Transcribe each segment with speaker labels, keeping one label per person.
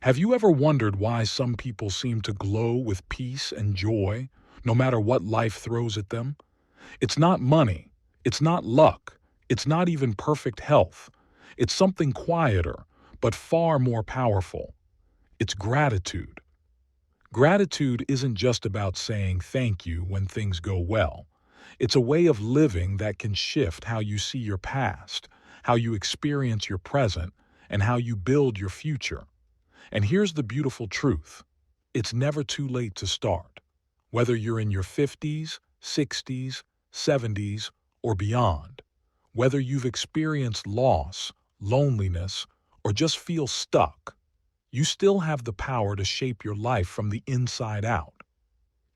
Speaker 1: Have you ever wondered why some people seem to glow with peace and joy, no matter what life throws at them? It's not money, it's not luck, it's not even perfect health. It's something quieter, but far more powerful. It's gratitude. Gratitude isn't just about saying thank you when things go well. It's a way of living that can shift how you see your past, how you experience your present, and how you build your future. And here's the beautiful truth. It's never too late to start. Whether you're in your 50s, 60s, 70s, or beyond. Whether you've experienced loss, loneliness, or just feel stuck, you still have the power to shape your life from the inside out.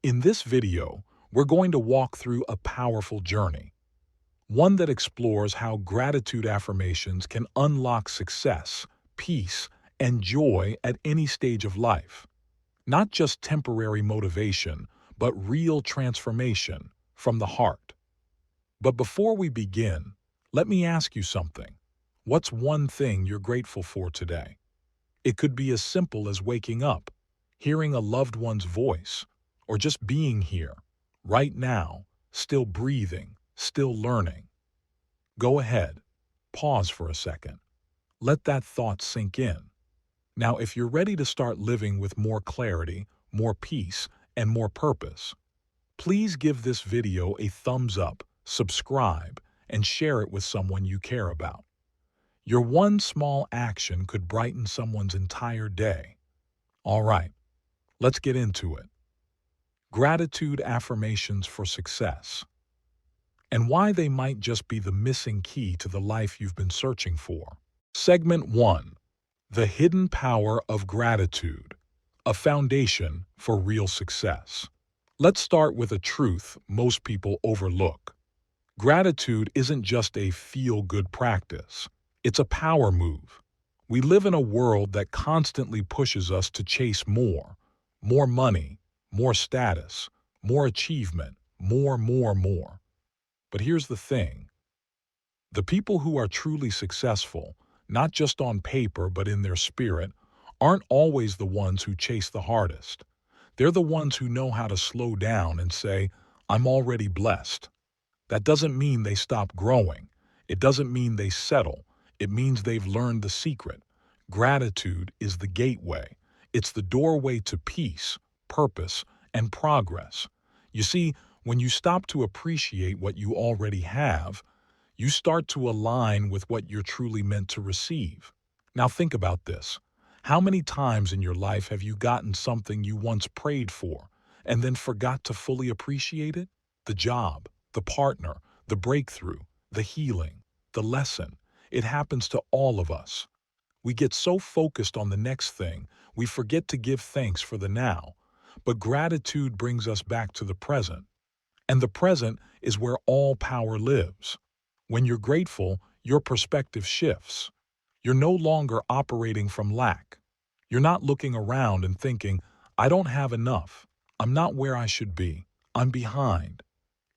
Speaker 1: In this video, we're going to walk through a powerful journey, one that explores how gratitude affirmations can unlock success, peace, and joy at any stage of life. Not just temporary motivation, but real transformation from the heart. But before we begin, let me ask you something. What's one thing you're grateful for today? It could be as simple as waking up, hearing a loved one's voice, or just being here, right now, still breathing, still learning. Go ahead, pause for a second. Let that thought sink in. Now, if you're ready to start living with more clarity, more peace, and more purpose, please give this video a thumbs up, subscribe, and share it with someone you care about. Your one small action could brighten someone's entire day. All right, let's get into it. Gratitude affirmations for success, and why they might just be the missing key to the life you've been searching for. Segment 1. The hidden power of gratitude, a foundation for real success. Let's start with a truth most people overlook. Gratitude isn't just a feel-good practice. It's a power move. We live in a world that constantly pushes us to chase more money, more status, more achievement, more. But here's the thing. The people who are truly successful, not just on paper but in their spirit, aren't always the ones who chase the hardest. They're the ones who know how to slow down and say, I'm already blessed. That doesn't mean they stop growing. It doesn't mean they settle. It means they've learned the secret. Gratitude is the gateway. It's the doorway to peace, purpose, and progress. You see, when you stop to appreciate what you already have, you start to align with what you're truly meant to receive. Now think about this. How many times in your life have you gotten something you once prayed for and then forgot to fully appreciate it? The job, the partner, the breakthrough, the healing, the lesson. It happens to all of us. We get so focused on the next thing, we forget to give thanks for the now. But gratitude brings us back to the present. And the present is where all power lives. When you're grateful, your perspective shifts. You're no longer operating from lack. You're not looking around and thinking, I don't have enough. I'm not where I should be. I'm behind.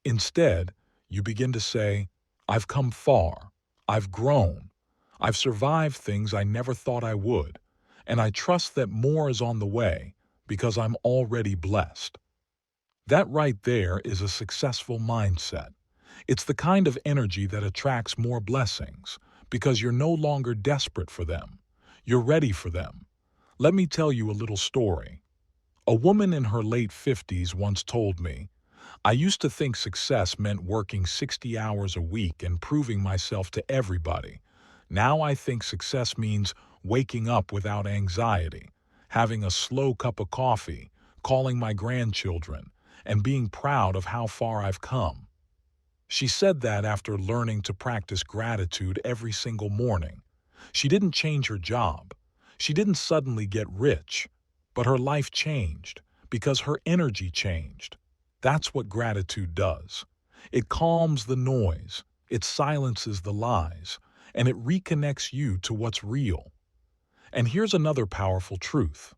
Speaker 1: Instead, you begin to say, I've come far. I've grown. I've survived things I never thought I would. And I trust that more is on the way because I'm already blessed. That right there is a successful mindset. It's the kind of energy that attracts more blessings because you're no longer desperate for them. You're ready for them. Let me tell you a little story. A woman in her late 50s once told me, I used to think success meant working 60 hours a week and proving myself to everybody. Now I think success means waking up without anxiety, having a slow cup of coffee, calling my grandchildren, and being proud of how far I've come. She said that after learning to practice gratitude every single morning. She didn't change her job. She didn't suddenly get rich, but her life changed because her energy changed. That's what gratitude does. It calms the noise, it silences the lies, and it reconnects you to what's real. And here's another powerful truth.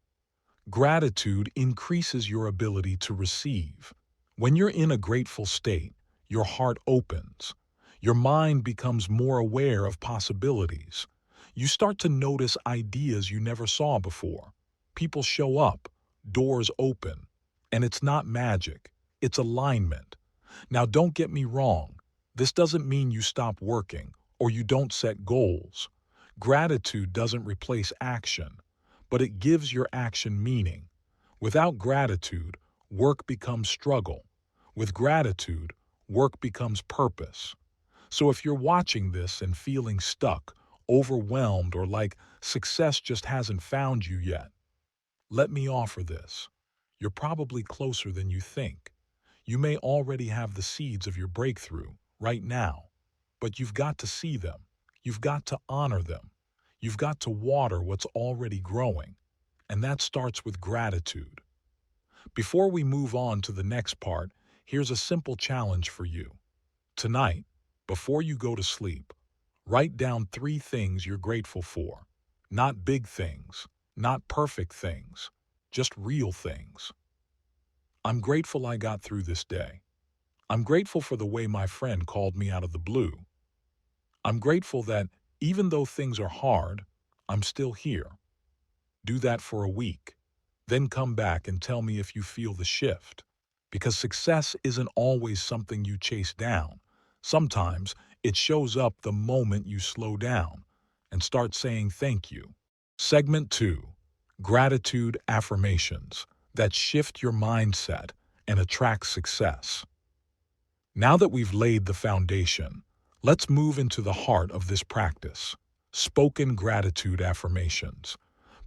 Speaker 1: Gratitude increases your ability to receive. When you're in a grateful state, your heart opens. Your mind becomes more aware of possibilities. You start to notice ideas you never saw before. People show up, doors open, and it's not magic, it's alignment. Now, don't get me wrong. This doesn't mean you stop working or you don't set goals. Gratitude doesn't replace action, but it gives your action meaning. Without gratitude, work becomes struggle. With gratitude, work becomes purpose. So if you're watching this and feeling stuck, overwhelmed, or like success just hasn't found you yet, let me offer this. You're probably closer than you think. You may already have the seeds of your breakthrough right now, but you've got to see them. You've got to honor them. You've got to water what's already growing, and that starts with gratitude. Before we move on to the next part, here's a simple challenge for you. Tonight, before you go to sleep, write down 3 things you're grateful for. Not big things, not perfect things, just real things. I'm grateful I got through this day. I'm grateful for the way my friend called me out of the blue. I'm grateful that even though things are hard, I'm still here. Do that for a week. Then come back and tell me if you feel the shift. Because success isn't always something you chase down. Sometimes it shows up the moment you slow down and start saying thank you. Segment 2. Gratitude Affirmations that shift your mindset and attract success. Now that we've laid the foundation, let's move into the heart of this practice, spoken gratitude affirmations.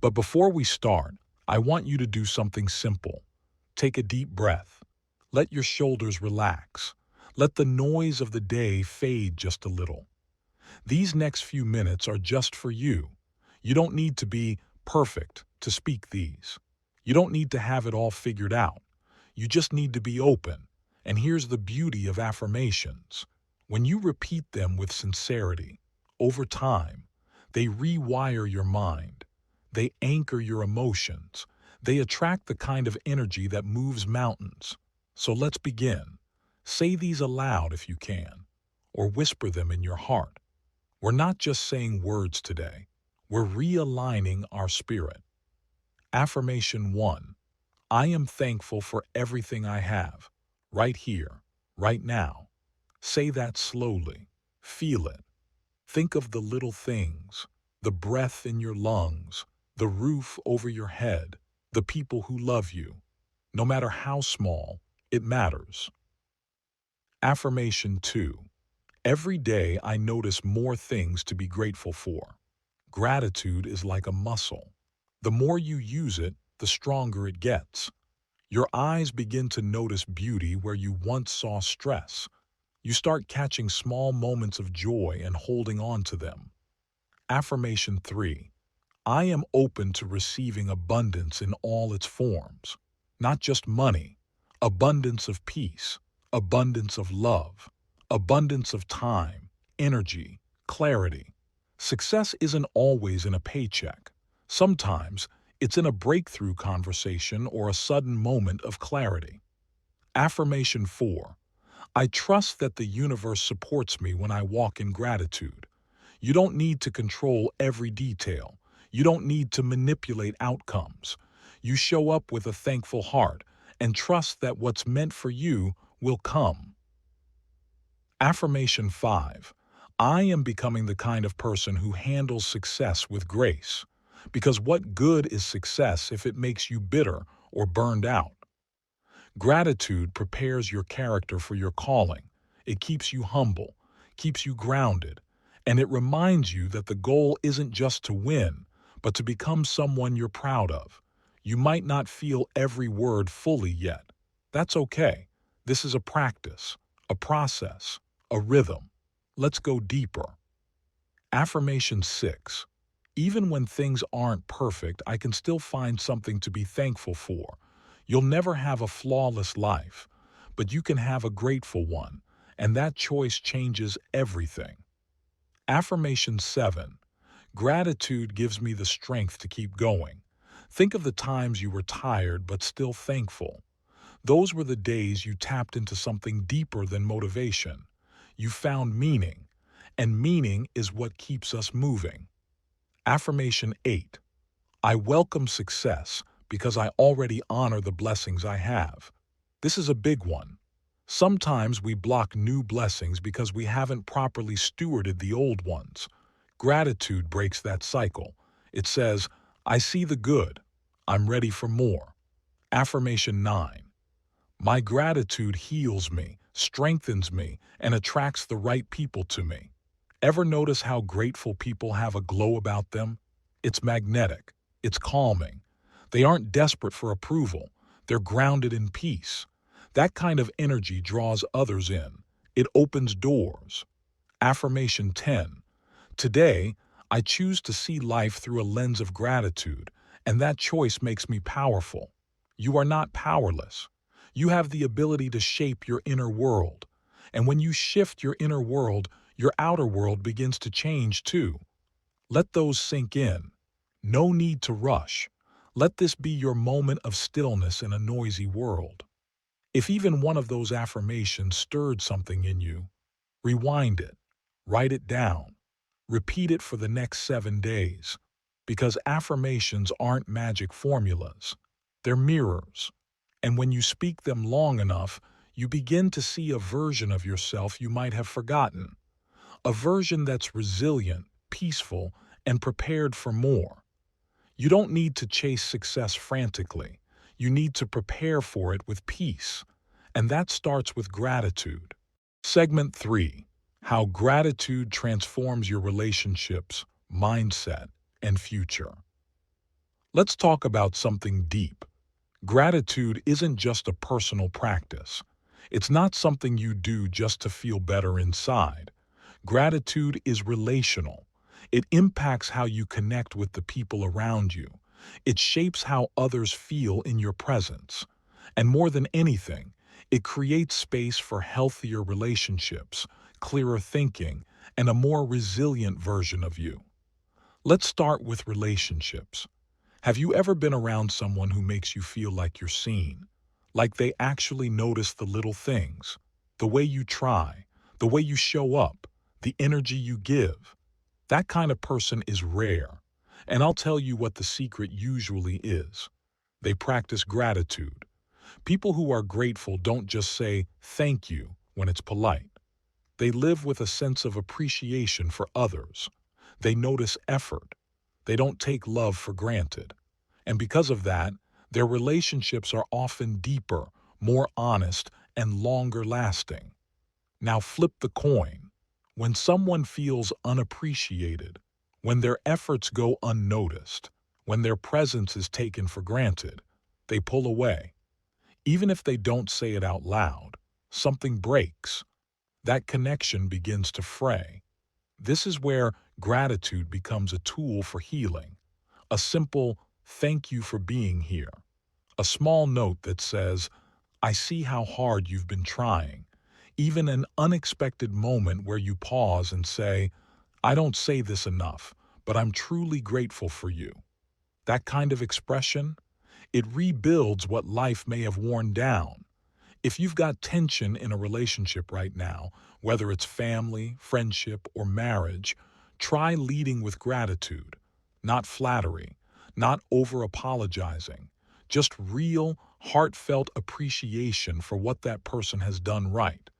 Speaker 1: But before we start, I want you to do something simple. Take a deep breath. Let your shoulders relax. Let the noise of the day fade just a little. These next few minutes are just for you. You don't need to be perfect to speak these. You don't need to have it all figured out. You just need to be open. And here's the beauty of affirmations. When you repeat them with sincerity, over time, they rewire your mind. They anchor your emotions. They attract the kind of energy that moves mountains. So let's begin. Say these aloud if you can, or whisper them in your heart. We're not just saying words today. We're realigning our spirit. Affirmation 1. I am thankful for everything I have, right here, right now. Say that slowly. Feel it. Think of the little things, the breath in your lungs, the roof over your head, the people who love you. No matter how small, it matters. Affirmation 2. Every day I notice more things to be grateful for. Gratitude is like a muscle. The more you use it, the stronger it gets. Your eyes begin to notice beauty where you once saw stress. You start catching small moments of joy and holding on to them. Affirmation 3. I am open to receiving abundance in all its forms. Not just money, abundance of peace, abundance of love, abundance of time, energy, clarity. Success isn't always in a paycheck. Sometimes it's in a breakthrough conversation or a sudden moment of clarity. Affirmation 4. I trust that the universe supports me when I walk in gratitude. You don't need to control every detail. You don't need to manipulate outcomes. You show up with a thankful heart and trust that what's meant for you will come. Affirmation 5. I am becoming the kind of person who handles success with grace. Because what good is success if it makes you bitter or burned out? Gratitude prepares your character for your calling. It keeps you humble, keeps you grounded, and it reminds you that the goal isn't just to win, but to become someone you're proud of. You might not feel every word fully yet. That's okay. This is a practice, a process, a rhythm. Let's go deeper. Affirmation 6. Even when things aren't perfect, I can still find something to be thankful for. You'll never have a flawless life, but you can have a grateful one, and that choice changes everything. Affirmation 7. Gratitude gives me the strength to keep going. Think of the times you were tired but still thankful. Those were the days you tapped into something deeper than motivation. You found meaning, and meaning is what keeps us moving. Affirmation 8. I welcome success because I already honor the blessings I have. This is a big one. Sometimes we block new blessings because we haven't properly stewarded the old ones. Gratitude breaks that cycle. It says, I see the good. I'm ready for more. Affirmation 9. My gratitude heals me, strengthens me, and attracts the right people to me. Ever notice how grateful people have a glow about them? It's magnetic. It's calming. They aren't desperate for approval. They're grounded in peace. That kind of energy draws others in. It opens doors. Affirmation 10. Today, I choose to see life through a lens of gratitude, and that choice makes me powerful. You are not powerless. You have the ability to shape your inner world. And when you shift your inner world, your outer world begins to change too. Let those sink in. No need to rush. Let this be your moment of stillness in a noisy world. If even one of those affirmations stirred something in you, rewind it, write it down, repeat it for the next 7 days. Because affirmations aren't magic formulas. They're mirrors. And when you speak them long enough, you begin to see a version of yourself you might have forgotten. A version that's resilient, peaceful, and prepared for more. You don't need to chase success frantically. You need to prepare for it with peace. And that starts with gratitude. Segment 3. How gratitude transforms your relationships, mindset, and future. Let's talk about something deep. Gratitude isn't just a personal practice. It's not something you do just to feel better inside. Gratitude is relational. It impacts how you connect with the people around you. It shapes how others feel in your presence. And more than anything, it creates space for healthier relationships, clearer thinking, and a more resilient version of you. Let's start with relationships. Have you ever been around someone who makes you feel like you're seen? Like they actually notice the little things, the way you try, the way you show up, the energy you give? That kind of person is rare. And I'll tell you what the secret usually is. They practice gratitude. People who are grateful don't just say thank you when it's polite. They live with a sense of appreciation for others. They notice effort. They don't take love for granted. And because of that, their relationships are often deeper, more honest, and longer lasting. Now flip the coin. When someone feels unappreciated, when their efforts go unnoticed, when their presence is taken for granted, they pull away. Even if they don't say it out loud, something breaks. That connection begins to fray. This is where gratitude becomes a tool for healing. A simple, thank you for being here. A small note that says, I see how hard you've been trying. Even an unexpected moment where you pause and say, I don't say this enough, but I'm truly grateful for you. That kind of expression, it rebuilds what life may have worn down. If you've got tension in a relationship right now, whether it's family, friendship, or marriage, try leading with gratitude, not flattery, not over-apologizing, just real, heartfelt appreciation for what that person has done right.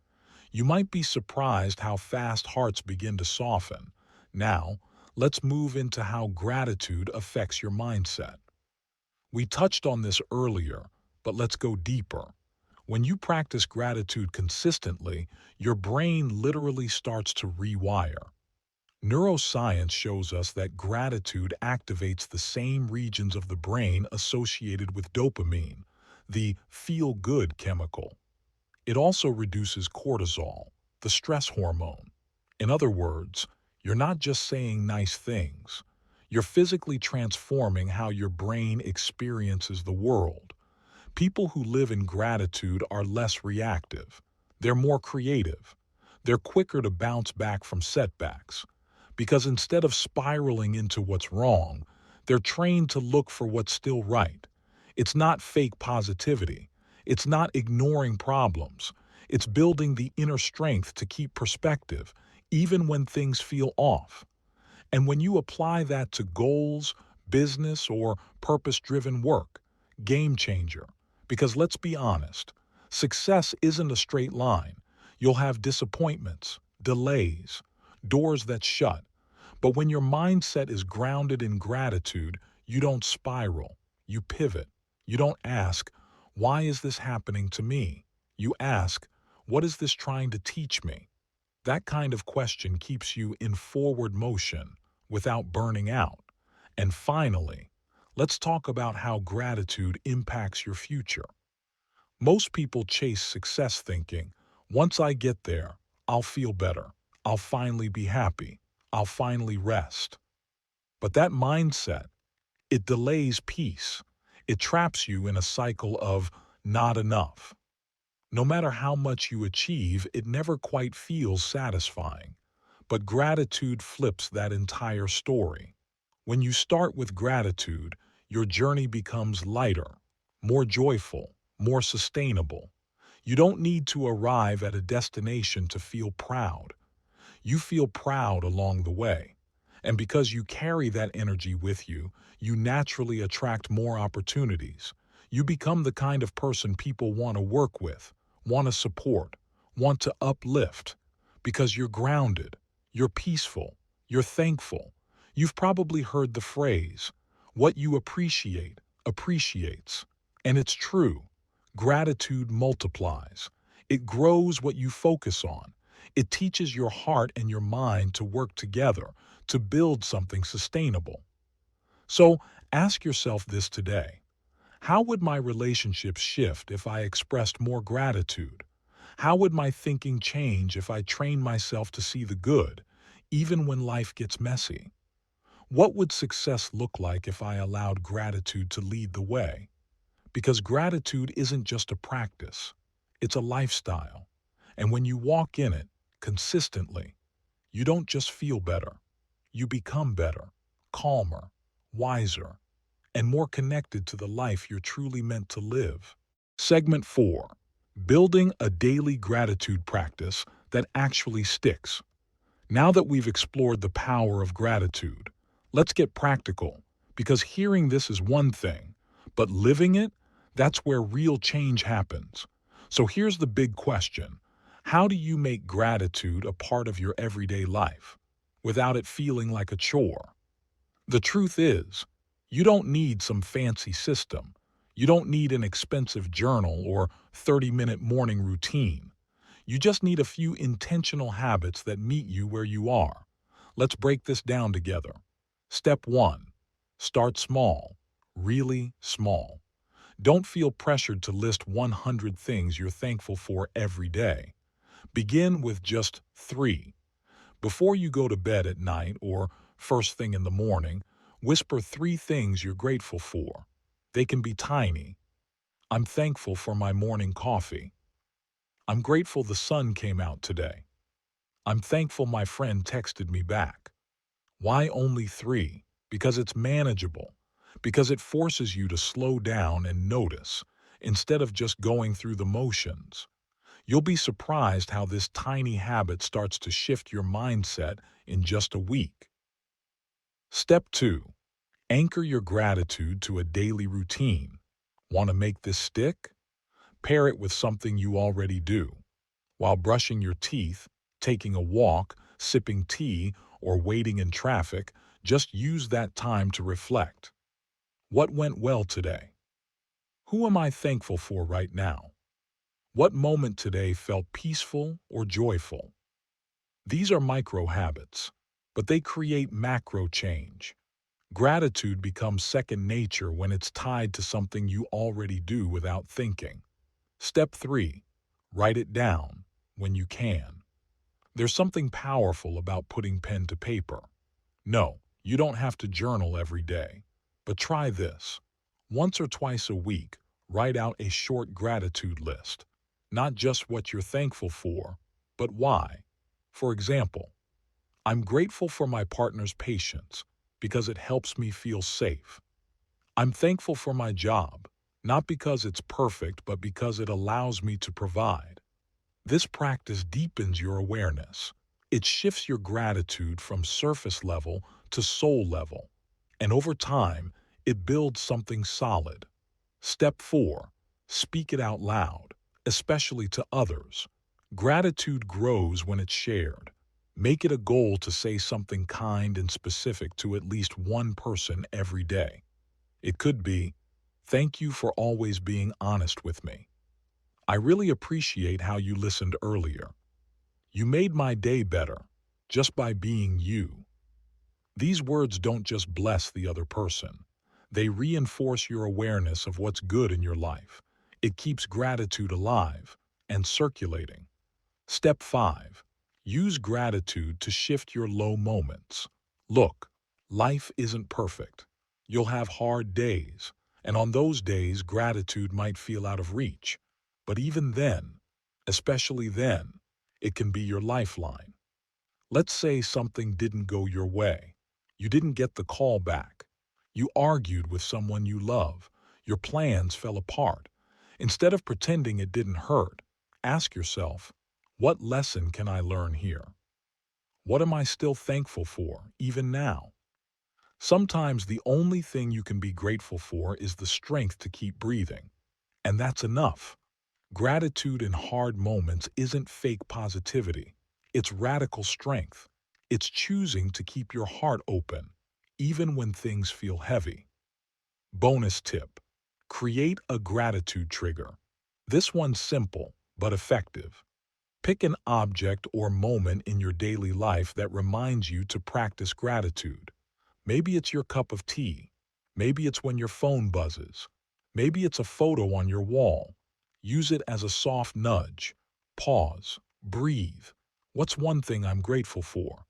Speaker 1: You might be surprised how fast hearts begin to soften. Now, let's move into how gratitude affects your mindset. We touched on this earlier, but let's go deeper. When you practice gratitude consistently, your brain literally starts to rewire. Neuroscience shows us that gratitude activates the same regions of the brain associated with dopamine, the feel-good chemical. It also reduces cortisol, the stress hormone. In other words, you're not just saying nice things. You're physically transforming how your brain experiences the world. People who live in gratitude are less reactive. They're more creative. They're quicker to bounce back from setbacks. Because instead of spiraling into what's wrong, they're trained to look for what's still right. It's not fake positivity. It's not ignoring problems. It's building the inner strength to keep perspective, even when things feel off. And when you apply that to goals, business, or purpose-driven work. Game changer. Because let's be honest, success isn't a straight line. You'll have disappointments, delays, doors that shut. But when your mindset is grounded in gratitude, you don't spiral. You pivot. You don't ask, why is this happening to me? You ask, what is this trying to teach me? That kind of question keeps you in forward motion without burning out. And finally, let's talk about how gratitude impacts your future. Most people chase success thinking, once I get there, I'll feel better. I'll finally be happy. I'll finally rest. But that mindset, it delays peace. It traps you in a cycle of not enough. No matter how much you achieve, it never quite feels satisfying. But gratitude flips that entire story. When you start with gratitude, your journey becomes lighter, more joyful, more sustainable. You don't need to arrive at a destination to feel proud. You feel proud along the way. And because you carry that energy with you, you naturally attract more opportunities. You become the kind of person people want to work with, want to support, want to uplift. Because you're grounded, you're peaceful, you're thankful. You've probably heard the phrase, what you appreciate, appreciates. And it's true. Gratitude multiplies. It grows what you focus on. It teaches your heart and your mind to work together to build something sustainable. So ask yourself this today. How would my relationships shift if I expressed more gratitude? How would my thinking change if I trained myself to see the good, even when life gets messy? What would success look like if I allowed gratitude to lead the way? Because gratitude isn't just a practice, it's a lifestyle. And when you walk in it consistently, you don't just feel better, you become better, calmer, wiser, and more connected to the life you're truly meant to live. Segment 4. Building a daily gratitude practice that actually sticks. Now that we've explored the power of gratitude, let's get practical, because hearing this is one thing, but living it, that's where real change happens. So here's the big question. How do you make gratitude a part of your everyday life without it feeling like a chore? The truth is, you don't need some fancy system. You don't need an expensive journal or 30-minute morning routine. You just need a few intentional habits that meet you where you are. Let's break this down together. Step 1. Start small. Really small. Don't feel pressured to list 100 things you're thankful for every day. Begin with just 3. Before you go to bed at night or first thing in the morning, whisper 3 things you're grateful for. They can be tiny. I'm thankful for my morning coffee. I'm grateful the sun came out today. I'm thankful my friend texted me back. Why only 3? Because it's manageable. Because it forces you to slow down and notice, instead of just going through the motions. You'll be surprised how this tiny habit starts to shift your mindset in just a week. Step 2. Anchor your gratitude to a daily routine. Want to make this stick? Pair it with something you already do. While brushing your teeth, taking a walk, sipping tea, or waiting in traffic, just use that time to reflect. What went well today? Who am I thankful for right now? What moment today felt peaceful or joyful? These are micro habits, but they create macro change. Gratitude becomes second nature when it's tied to something you already do without thinking. Step 3. Write it down when you can. There's something powerful about putting pen to paper. No, you don't have to journal every day. But try this. Once or twice a week, write out a short gratitude list. Not just what you're thankful for, but why. For example, I'm grateful for my partner's patience because it helps me feel safe. I'm thankful for my job, not because it's perfect, but because it allows me to provide. This practice deepens your awareness. It shifts your gratitude from surface level to soul level. And over time, it builds something solid. Step 4. Speak it out loud, especially to others. Gratitude grows when it's shared. Make it a goal to say something kind and specific to at least one person every day. It could be, "Thank you for always being honest with me. I really appreciate how you listened earlier. You made my day better just by being you." These words don't just bless the other person. They reinforce your awareness of what's good in your life. It keeps gratitude alive and circulating. Step 5. Use gratitude to shift your low moments. Look, life isn't perfect. You'll have hard days, and on those days, gratitude might feel out of reach. But even then, especially then, it can be your lifeline. Let's say something didn't go your way. You didn't get the call back. You argued with someone you love. Your plans fell apart. Instead of pretending it didn't hurt, ask yourself, what lesson can I learn here? What am I still thankful for, even now? Sometimes the only thing you can be grateful for is the strength to keep breathing. And that's enough. Gratitude in hard moments isn't fake positivity. It's radical strength. It's choosing to keep your heart open, even when things feel heavy. Bonus tip. Create a gratitude trigger. This one's simple, but effective. Pick an object or moment in your daily life that reminds you to practice gratitude. Maybe it's your cup of tea. Maybe it's when your phone buzzes. Maybe it's a photo on your wall. Use it as a soft nudge. Pause. Breathe. What's one thing I'm grateful for?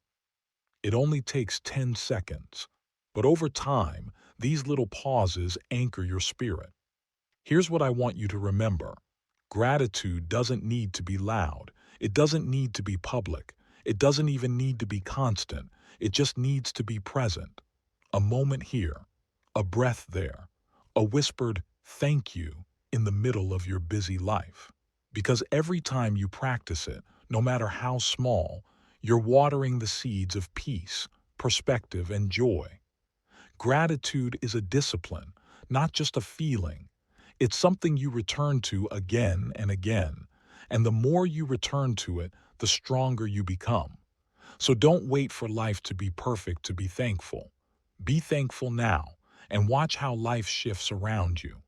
Speaker 1: It only takes 10 seconds. But over time, these little pauses anchor your spirit. Here's what I want you to remember. Gratitude doesn't need to be loud. It doesn't need to be public. It doesn't even need to be constant. It just needs to be present. A moment here, a breath there, a whispered thank you in the middle of your busy life. Because every time you practice it, no matter how small, you're watering the seeds of peace, perspective, and joy. Gratitude is a discipline, not just a feeling. It's something you return to again and again, and the more you return to it, the stronger you become. So don't wait for life to be perfect to be thankful. Be thankful now, and watch how life shifts around you.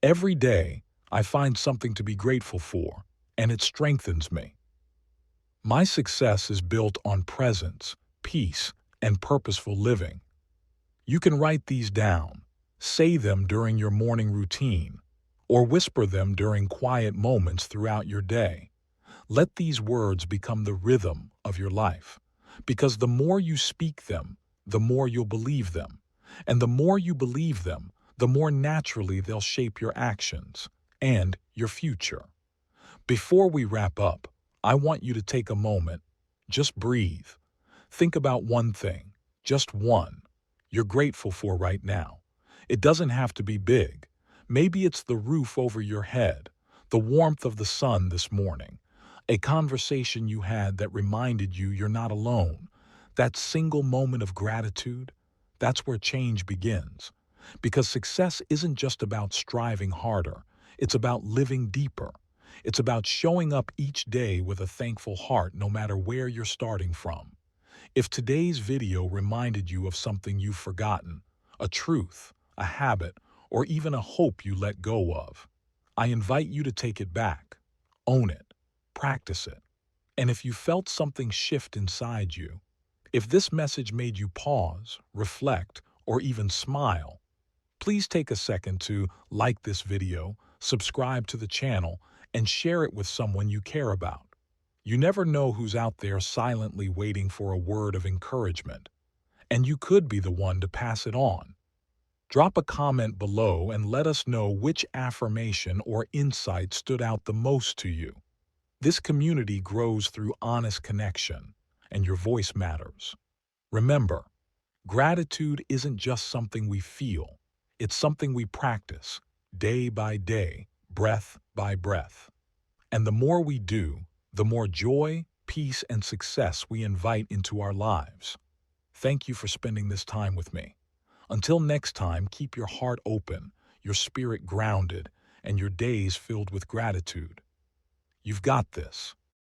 Speaker 1: Every day, I find something to be grateful for, and it strengthens me. My success is built on presence, peace, and purposeful living. You can write these down, say them during your morning routine, or whisper them during quiet moments throughout your day. Let these words become the rhythm of your life, because the more you speak them, the more you'll believe them. And the more you believe them, the more naturally they'll shape your actions and your future. Before we wrap up, I want you to take a moment. Just breathe. Think about one thing, just one, you're grateful for right now. It doesn't have to be big. Maybe it's the roof over your head, the warmth of the sun this morning, a conversation you had that reminded you you're not alone. That single moment of gratitude, that's where change begins. Because success isn't just about striving harder, it's about living deeper. It's about showing up each day with a thankful heart no matter where you're starting from. If today's video reminded you of something you've forgotten, a truth, a habit, or even a hope you let go of, I invite you to take it back, own it, practice it. And if you felt something shift inside you, if this message made you pause, reflect, or even smile, please take a second to like this video, subscribe to the channel, and share it with someone you care about. You never know who's out there silently waiting for a word of encouragement, and you could be the one to pass it on. Drop a comment below and let us know which affirmation or insight stood out the most to you. This community grows through honest connection, and your voice matters. Remember, gratitude isn't just something we feel, it's something we practice, day by day, breath by breath. And the more we do, the more joy, peace, and success we invite into our lives. Thank you for spending this time with me. Until next time, keep your heart open, your spirit grounded, and your days filled with gratitude. You've got this.